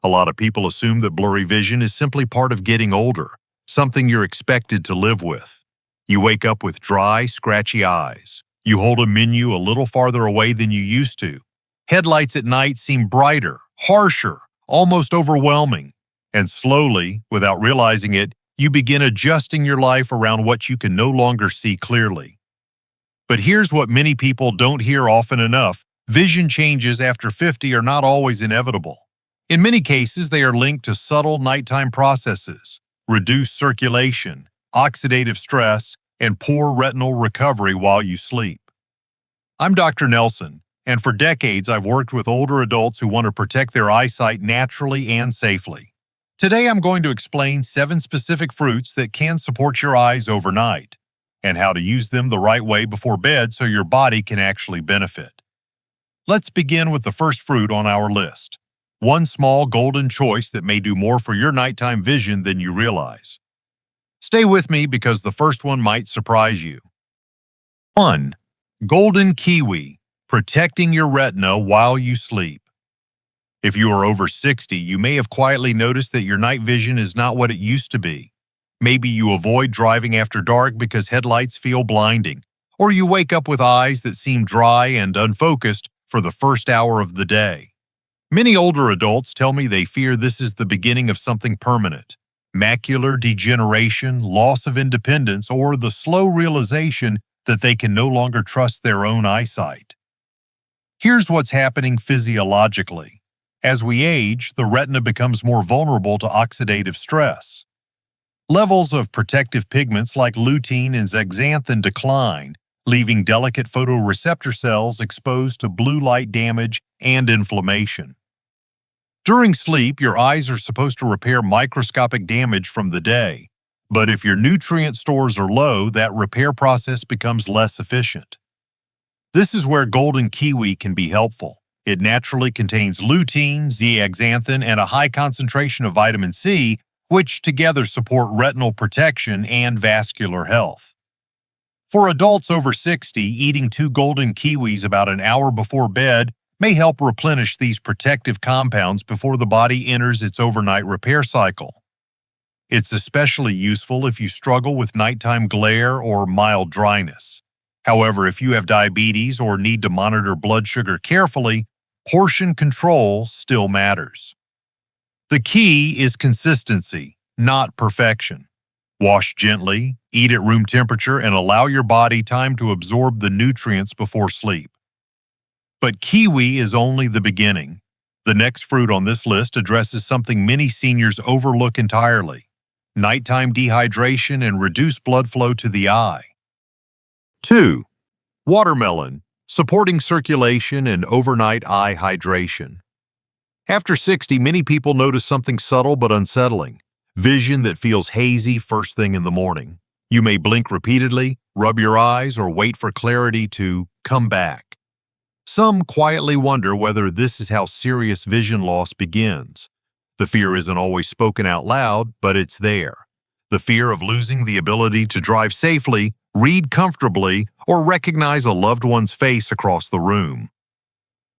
A lot of people assume that blurry vision is simply part of getting older, something you're expected to live with. You wake up with dry, scratchy eyes. You hold a menu a little farther away than you used to. Headlights at night seem brighter, harsher, almost overwhelming. And slowly, without realizing it, you begin adjusting your life around what you can no longer see clearly. But here's what many people don't hear often enough. Vision changes after 50 are not always inevitable. In many cases, they are linked to subtle nighttime processes, reduced circulation, oxidative stress, and poor retinal recovery while you sleep. I'm Dr. Nelson, and for decades I've worked with older adults who want to protect their eyesight naturally and safely. Today I'm going to explain 7 specific fruits that can support your eyes overnight, and how to use them the right way before bed so your body can actually benefit. Let's begin with the first fruit on our list. One small golden choice that may do more for your nighttime vision than you realize. Stay with me because the first one might surprise you. 1. Golden kiwi, protecting your retina while you sleep. If you are over 60, you may have quietly noticed that your night vision is not what it used to be. Maybe you avoid driving after dark because headlights feel blinding, or you wake up with eyes that seem dry and unfocused for the first hour of the day. Many older adults tell me they fear this is the beginning of something permanent. Macular degeneration, loss of independence, or the slow realization that they can no longer trust their own eyesight. Here's what's happening physiologically. As we age, the retina becomes more vulnerable to oxidative stress. Levels of protective pigments like lutein and zeaxanthin decline, leaving delicate photoreceptor cells exposed to blue light damage and inflammation. During sleep, your eyes are supposed to repair microscopic damage from the day, but if your nutrient stores are low, that repair process becomes less efficient. This is where golden kiwi can be helpful. It naturally contains lutein, zeaxanthin, and a high concentration of vitamin C, which together support retinal protection and vascular health. For adults over 60, eating 2 golden kiwis about an hour before bed may help replenish these protective compounds before the body enters its overnight repair cycle. It's especially useful if you struggle with nighttime glare or mild dryness. However, if you have diabetes or need to monitor blood sugar carefully, portion control still matters. The key is consistency, not perfection. Wash gently, eat at room temperature, and allow your body time to absorb the nutrients before sleep. But kiwi is only the beginning. The next fruit on this list addresses something many seniors overlook entirely: nighttime dehydration and reduced blood flow to the eye. 2. Watermelon, supporting circulation and overnight eye hydration. After 60, many people notice something subtle but unsettling: vision that feels hazy first thing in the morning. You may blink repeatedly, rub your eyes, or wait for clarity to come back. Some quietly wonder whether this is how serious vision loss begins. The fear isn't always spoken out loud, but it's there. The fear of losing the ability to drive safely, read comfortably, or recognize a loved one's face across the room.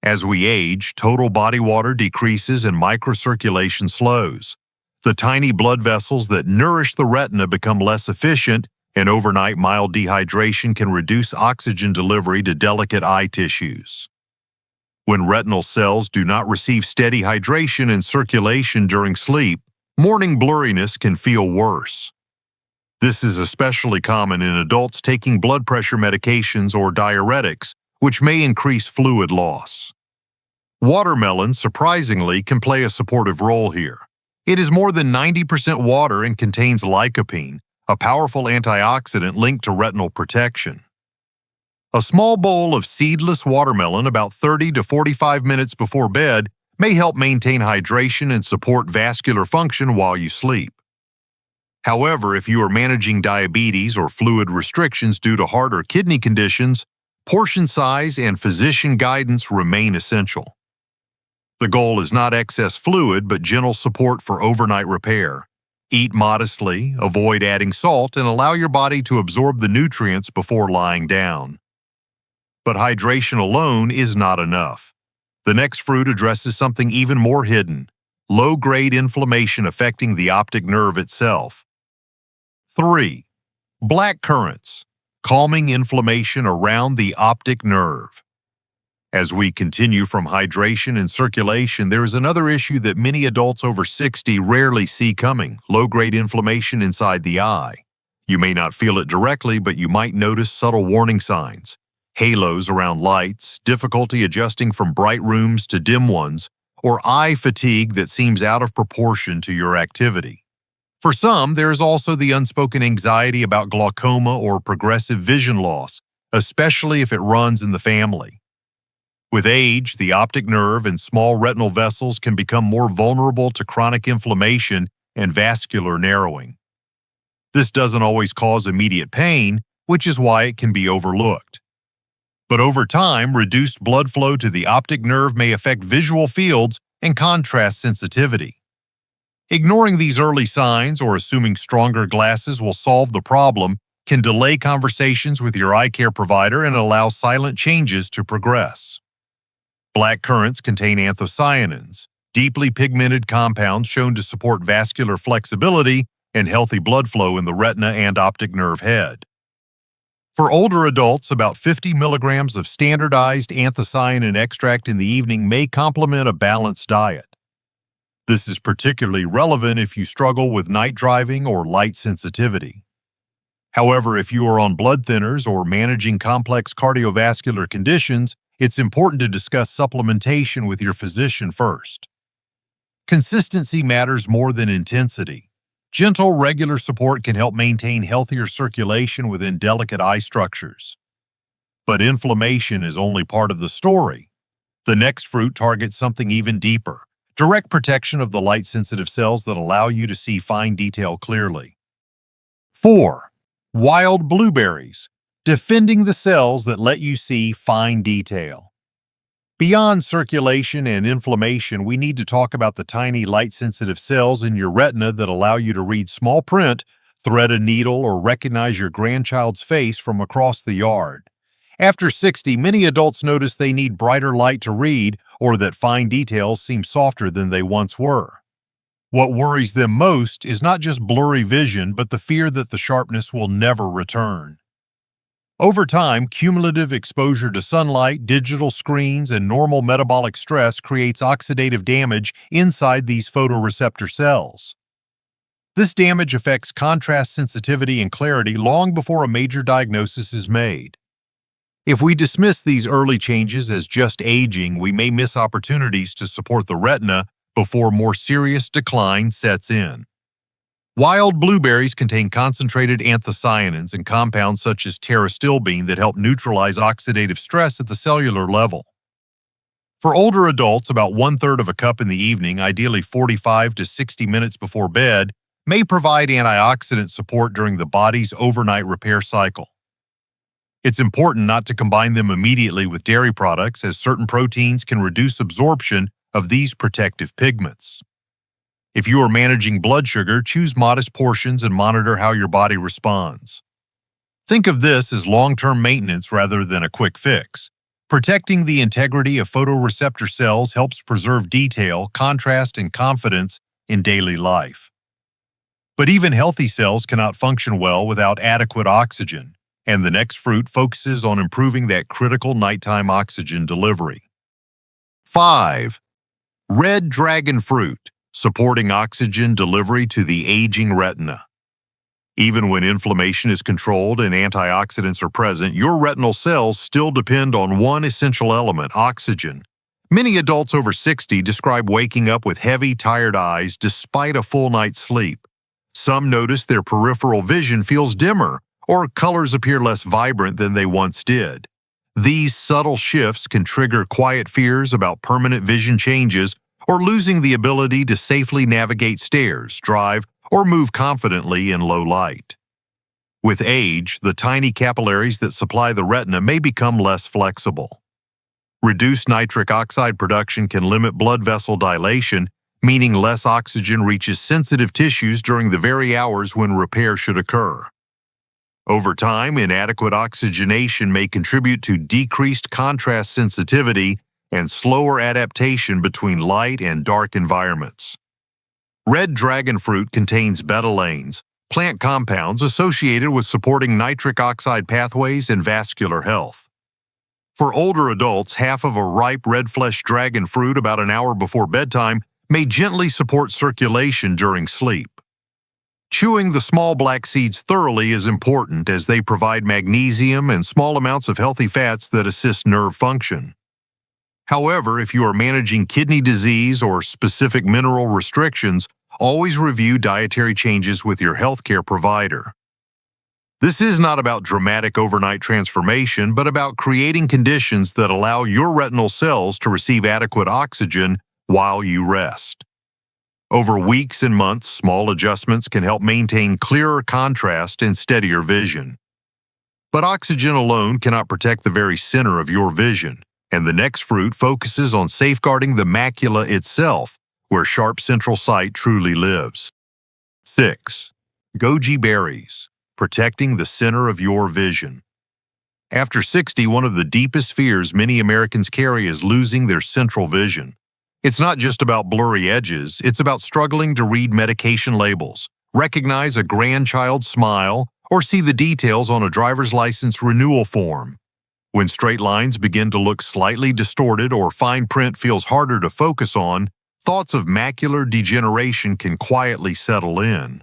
As we age, total body water decreases and microcirculation slows. The tiny blood vessels that nourish the retina become less efficient, and overnight mild dehydration can reduce oxygen delivery to delicate eye tissues. When retinal cells do not receive steady hydration and circulation during sleep, morning blurriness can feel worse. This is especially common in adults taking blood pressure medications or diuretics, which may increase fluid loss. Watermelon, surprisingly, can play a supportive role here. It is more than 90% water and contains lycopene, a powerful antioxidant linked to retinal protection. A small bowl of seedless watermelon about 30 to 45 minutes before bed may help maintain hydration and support vascular function while you sleep. However, if you are managing diabetes or fluid restrictions due to heart or kidney conditions, portion size and physician guidance remain essential. The goal is not excess fluid, but gentle support for overnight repair. Eat modestly, avoid adding salt, and allow your body to absorb the nutrients before lying down. But hydration alone is not enough. The next fruit addresses something even more hidden: low-grade inflammation affecting the optic nerve itself. 3. Black currants, calming inflammation around the optic nerve. As we continue from hydration and circulation, there is another issue that many adults over 60 rarely see coming: low-grade inflammation inside the eye. You may not feel it directly, but you might notice subtle warning signs: halos around lights, difficulty adjusting from bright rooms to dim ones, or eye fatigue that seems out of proportion to your activity. For some, there is also the unspoken anxiety about glaucoma or progressive vision loss, especially if it runs in the family. With age, the optic nerve and small retinal vessels can become more vulnerable to chronic inflammation and vascular narrowing. This doesn't always cause immediate pain, which is why it can be overlooked. But over time, reduced blood flow to the optic nerve may affect visual fields and contrast sensitivity. Ignoring these early signs or assuming stronger glasses will solve the problem can delay conversations with your eye care provider and allow silent changes to progress. Black currants contain anthocyanins, deeply pigmented compounds shown to support vascular flexibility and healthy blood flow in the retina and optic nerve head. For older adults, about 50 milligrams of standardized anthocyanin extract in the evening may complement a balanced diet. This is particularly relevant if you struggle with night driving or light sensitivity. However, if you are on blood thinners or managing complex cardiovascular conditions, it's important to discuss supplementation with your physician first. Consistency matters more than intensity. Gentle, regular support can help maintain healthier circulation within delicate eye structures. But inflammation is only part of the story. The next fruit targets something even deeper: direct protection of the light-sensitive cells that allow you to see fine detail clearly. 4. Wild blueberries, defending the cells that let you see fine detail. Beyond circulation and inflammation, we need to talk about the tiny light-sensitive cells in your retina that allow you to read small print, thread a needle, or recognize your grandchild's face from across the yard. After 60, many adults notice they need brighter light to read, or that fine details seem softer than they once were. What worries them most is not just blurry vision, but the fear that the sharpness will never return. Over time, cumulative exposure to sunlight, digital screens, and normal metabolic stress creates oxidative damage inside these photoreceptor cells. This damage affects contrast sensitivity and clarity long before a major diagnosis is made. If we dismiss these early changes as just aging, we may miss opportunities to support the retina before more serious decline sets in. Wild blueberries contain concentrated anthocyanins and compounds such as pterostilbene that help neutralize oxidative stress at the cellular level. For older adults, about 1/3 of a cup in the evening, ideally 45 to 60 minutes before bed, may provide antioxidant support during the body's overnight repair cycle. It's important not to combine them immediately with dairy products, as certain proteins can reduce absorption of these protective pigments. If you are managing blood sugar, choose modest portions and monitor how your body responds. Think of this as long-term maintenance rather than a quick fix. Protecting the integrity of photoreceptor cells helps preserve detail, contrast, and confidence in daily life. But even healthy cells cannot function well without adequate oxygen, and the next fruit focuses on improving that critical nighttime oxygen delivery. 5. Red dragon fruit, supporting oxygen delivery to the aging retina. Even when inflammation is controlled and antioxidants are present, your retinal cells still depend on one essential element: oxygen. Many adults over 60 describe waking up with heavy, tired eyes despite a full night's sleep. Some notice their peripheral vision feels dimmer, or colors appear less vibrant than they once did. These subtle shifts can trigger quiet fears about permanent vision changes or losing the ability to safely navigate stairs, drive, or move confidently in low light. With age, the tiny capillaries that supply the retina may become less flexible. Reduced nitric oxide production can limit blood vessel dilation, meaning less oxygen reaches sensitive tissues during the very hours when repair should occur. Over time, inadequate oxygenation may contribute to decreased contrast sensitivity and slower adaptation between light and dark environments. Red dragon fruit contains betalains, plant compounds associated with supporting nitric oxide pathways and vascular health. For older adults, half of a ripe red flesh dragon fruit about an hour before bedtime may gently support circulation during sleep. Chewing the small black seeds thoroughly is important as they provide magnesium and small amounts of healthy fats that assist nerve function. However, if you are managing kidney disease or specific mineral restrictions, always review dietary changes with your healthcare provider. This is not about dramatic overnight transformation, but about creating conditions that allow your retinal cells to receive adequate oxygen while you rest. Over weeks and months, small adjustments can help maintain clearer contrast and steadier vision. But oxygen alone cannot protect the very center of your vision, and the next fruit focuses on safeguarding the macula itself, where sharp central sight truly lives. 6. Goji berries, protecting the center of your vision. After 60, one of the deepest fears many Americans carry is losing their central vision. It's not just about blurry edges, it's about struggling to read medication labels, recognize a grandchild's smile, or see the details on a driver's license renewal form. When straight lines begin to look slightly distorted or fine print feels harder to focus on, thoughts of macular degeneration can quietly settle in.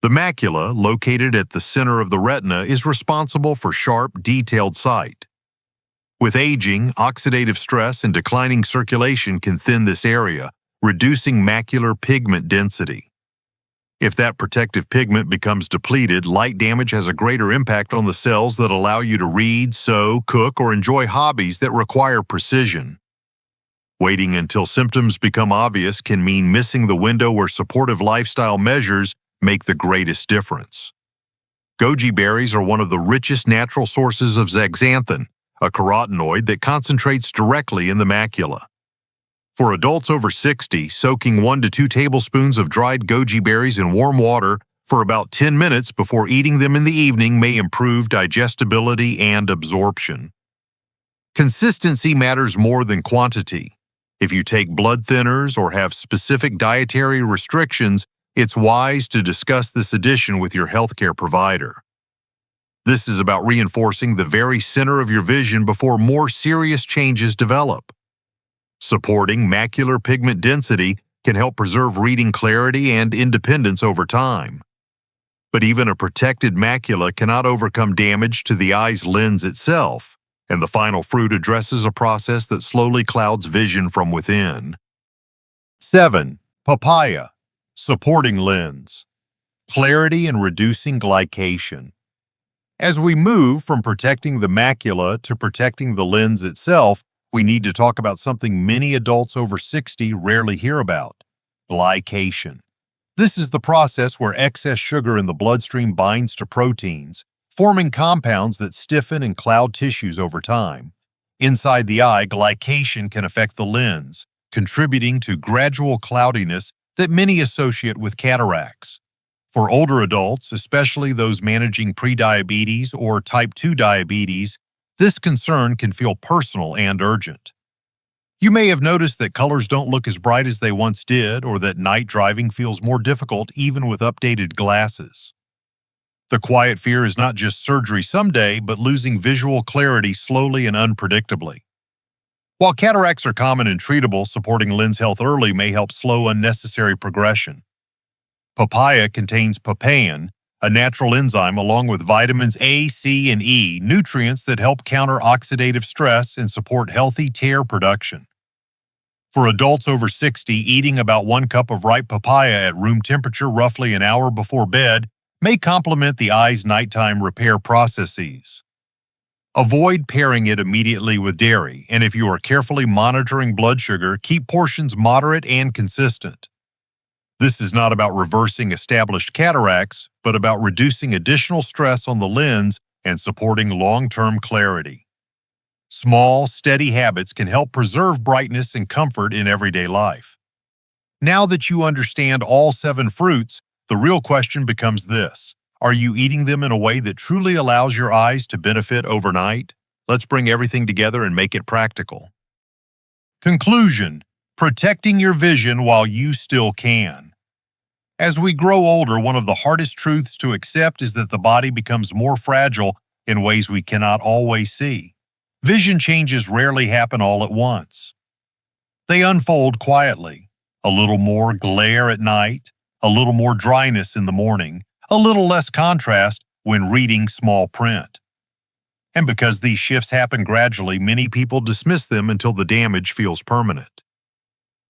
The macula, located at the center of the retina, is responsible for sharp, detailed sight. With aging, oxidative stress and declining circulation can thin this area, reducing macular pigment density. If that protective pigment becomes depleted, light damage has a greater impact on the cells that allow you to read, sew, cook, or enjoy hobbies that require precision. Waiting until symptoms become obvious can mean missing the window where supportive lifestyle measures make the greatest difference. Goji berries are one of the richest natural sources of zeaxanthin, a carotenoid that concentrates directly in the macula. For adults over 60, soaking 1 to 2 tablespoons of dried goji berries in warm water for about 10 minutes before eating them in the evening may improve digestibility and absorption. Consistency matters more than quantity. If you take blood thinners or have specific dietary restrictions, it's wise to discuss this addition with your healthcare provider. This is about reinforcing the very center of your vision before more serious changes develop. Supporting macular pigment density can help preserve reading clarity and independence over time. But even a protected macula cannot overcome damage to the eye's lens itself, and the final fruit addresses a process that slowly clouds vision from within. 7. Papaya, supporting lens, clarity and reducing glycation. As we move from protecting the macula to protecting the lens itself, we need to talk about something many adults over 60 rarely hear about: glycation. This is the process where excess sugar in the bloodstream binds to proteins, forming compounds that stiffen and cloud tissues over time. Inside the eye, glycation can affect the lens, contributing to gradual cloudiness that many associate with cataracts. For older adults, especially those managing prediabetes or type 2 diabetes, this concern can feel personal and urgent. You may have noticed that colors don't look as bright as they once did, or that night driving feels more difficult even with updated glasses. The quiet fear is not just surgery someday, but losing visual clarity slowly and unpredictably. While cataracts are common and treatable, supporting lens health early may help slow unnecessary progression. Papaya contains papain, a natural enzyme, along with vitamins A, C, and E, nutrients that help counter oxidative stress and support healthy tear production. For adults over 60, eating about 1 cup of ripe papaya at room temperature roughly an hour before bed may complement the eye's nighttime repair processes. Avoid pairing it immediately with dairy, and if you are carefully monitoring blood sugar, keep portions moderate and consistent. This is not about reversing established cataracts, but about reducing additional stress on the lens and supporting long-term clarity. Small, steady habits can help preserve brightness and comfort in everyday life. Now that you understand all 7 fruits, the real question becomes this: are you eating them in a way that truly allows your eyes to benefit overnight? Let's bring everything together and make it practical. Conclusion: protecting your vision while you still can. As we grow older, one of the hardest truths to accept is that the body becomes more fragile in ways we cannot always see. Vision changes rarely happen all at once. They unfold quietly. A little more glare at night, a little more dryness in the morning, a little less contrast when reading small print. And because these shifts happen gradually, many people dismiss them until the damage feels permanent.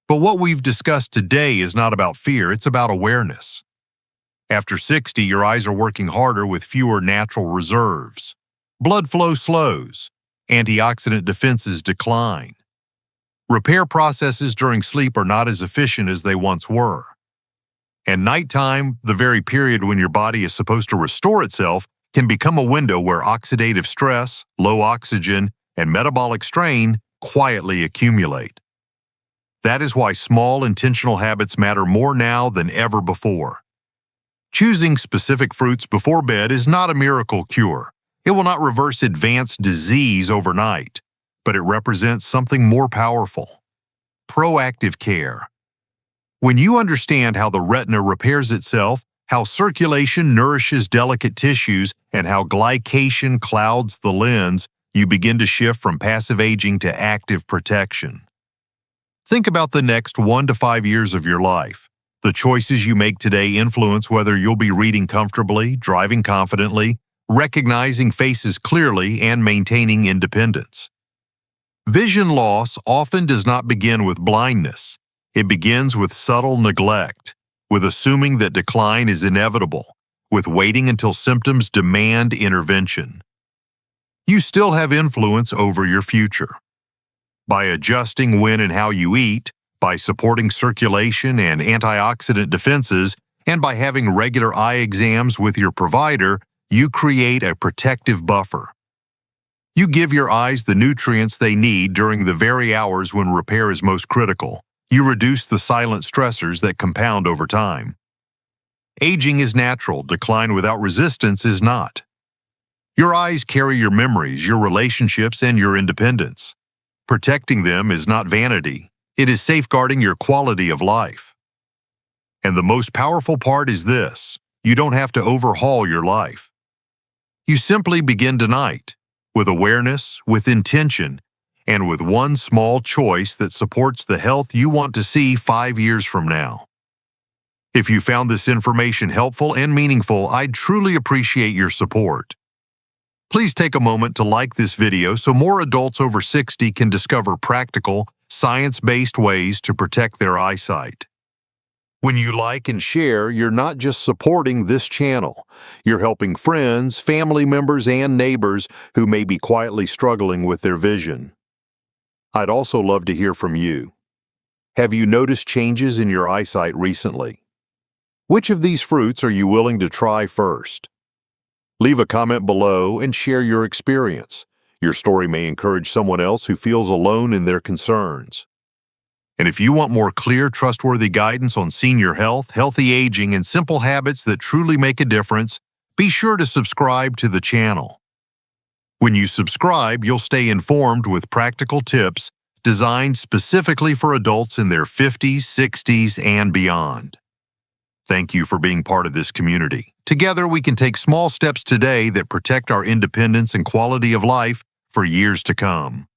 But what we've discussed today is not about fear, it's about awareness. After 60, your eyes are working harder with fewer natural reserves. Blood flow slows. Antioxidant defenses decline. Repair processes during sleep are not as efficient as they once were. And nighttime, the very period when your body is supposed to restore itself, can become a window where oxidative stress, low oxygen, and metabolic strain quietly accumulate. That is why small, intentional habits matter more now than ever before. Choosing specific fruits before bed is not a miracle cure. It will not reverse advanced disease overnight, but it represents something more powerful: proactive care. When you understand how the retina repairs itself, how circulation nourishes delicate tissues, and how glycation clouds the lens, you begin to shift from passive aging to active protection. Think about the next 1 to 5 years of your life. The choices you make today influence whether you'll be reading comfortably, driving confidently, recognizing faces clearly, and maintaining independence. Vision loss often does not begin with blindness. It begins with subtle neglect, with assuming that decline is inevitable, with waiting until symptoms demand intervention. You still have influence over your future. By adjusting when and how you eat, by supporting circulation and antioxidant defenses, and by having regular eye exams with your provider, you create a protective buffer. You give your eyes the nutrients they need during the very hours when repair is most critical. You reduce the silent stressors that compound over time. Aging is natural, decline without resistance is not. Your eyes carry your memories, your relationships, and your independence. Protecting them is not vanity, it is safeguarding your quality of life. And the most powerful part is this: you don't have to overhaul your life. You simply begin tonight, with awareness, with intention, and with one small choice that supports the health you want to see 5 years from now. If you found this information helpful and meaningful, I'd truly appreciate your support. Please take a moment to like this video so more adults over 60 can discover practical, science-based ways to protect their eyesight. When you like and share, you're not just supporting this channel, you're helping friends, family members, and neighbors who may be quietly struggling with their vision. I'd also love to hear from you. Have you noticed changes in your eyesight recently? Which of these fruits are you willing to try first? Leave a comment below and share your experience. Your story may encourage someone else who feels alone in their concerns. And if you want more clear, trustworthy guidance on senior health, healthy aging, and simple habits that truly make a difference, be sure to subscribe to the channel. When you subscribe, you'll stay informed with practical tips designed specifically for adults in their 50s, 60s, and beyond. Thank you for being part of this community. Together, we can take small steps today that protect our independence and quality of life for years to come.